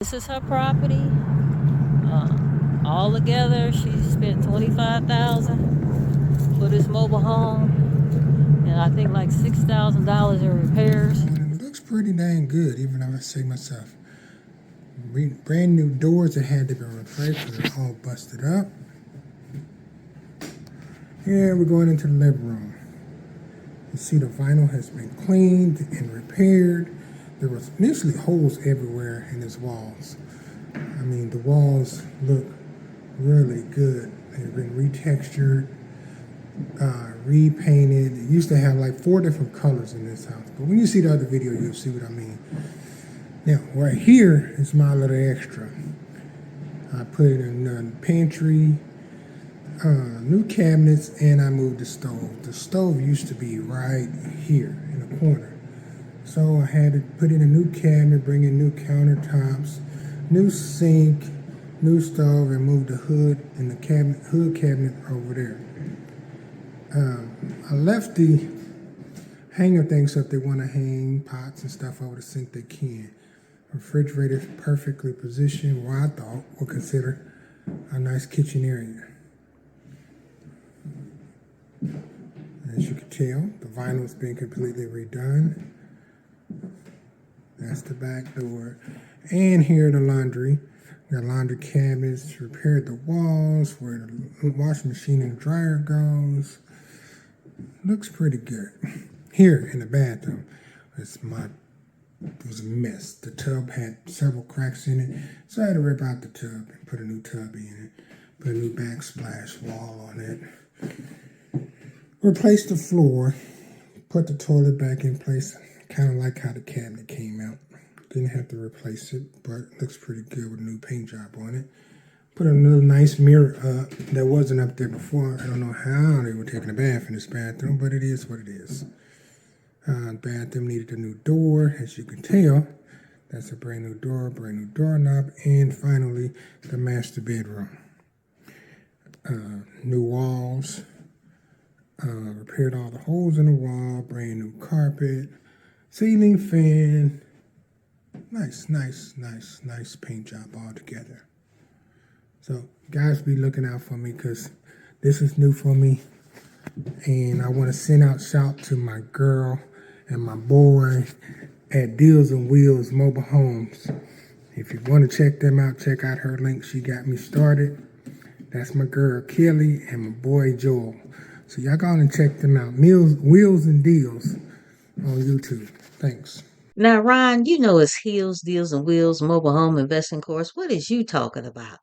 This is her property. All together, she spent $25,000 for this mobile home, and I think like $6,000 in repairs. It looks pretty dang good, even if I say myself. Brand new doors that had to be replaced because they're all busted up. Here we're going into the living room. You see the vinyl has been cleaned and repaired. There was initially holes everywhere in his walls. I mean, the walls look really good. They've been retextured, repainted. It used to have like 4 different colors in this house. But when you see the other video, you'll see what I mean. Now, right here is my little extra. I put it in the pantry, new cabinets, and I moved the stove. The stove used to be right here in the corner. So I had to put in a new cabinet, bring in new countertops, new sink, new stove, and move the hood and the hood cabinet over there. I left the hanger things so if they want to hang pots and stuff over the sink, they can. Refrigerator is perfectly positioned, what I thought would consider a nice kitchen area. As you can tell, the vinyl has been completely redone. That's the back door. And here the laundry. Got laundry cabinets, repaired the walls where the washing machine and dryer goes. Looks pretty good. Here in the bathroom, it was a mess. The tub had several cracks in it, so I had to rip out the tub and put a new tub in it. Put a new backsplash wall on it. Replaced the floor. Put the toilet back in place. Kind of like how the cabinet came out. Didn't have to replace it, but it looks pretty good with a new paint job on it. Put a little nice mirror up that wasn't up there before. I don't know how they were taking a bath in this bathroom, but it is what it is. Bathroom needed a new door, as you can tell. That's a brand new doorknob, and finally the master bedroom. New walls, repaired all the holes in the wall, brand new carpet, ceiling fan. Nice paint job all together. So guys, be looking out for me because this is new for me, and I want to send out shout to my girl and my boy at Deals and Wheels Mobile Homes. If you want to check them out, check out her link. She got me started. That's my girl Kelly and my boy Joel. So y'all go on and check them out. Wheels and Deals on YouTube. Thanks. Now, Ron, you know it's Heels, Deals, and Wheels Mobile Home Investing Course. What is you talking about?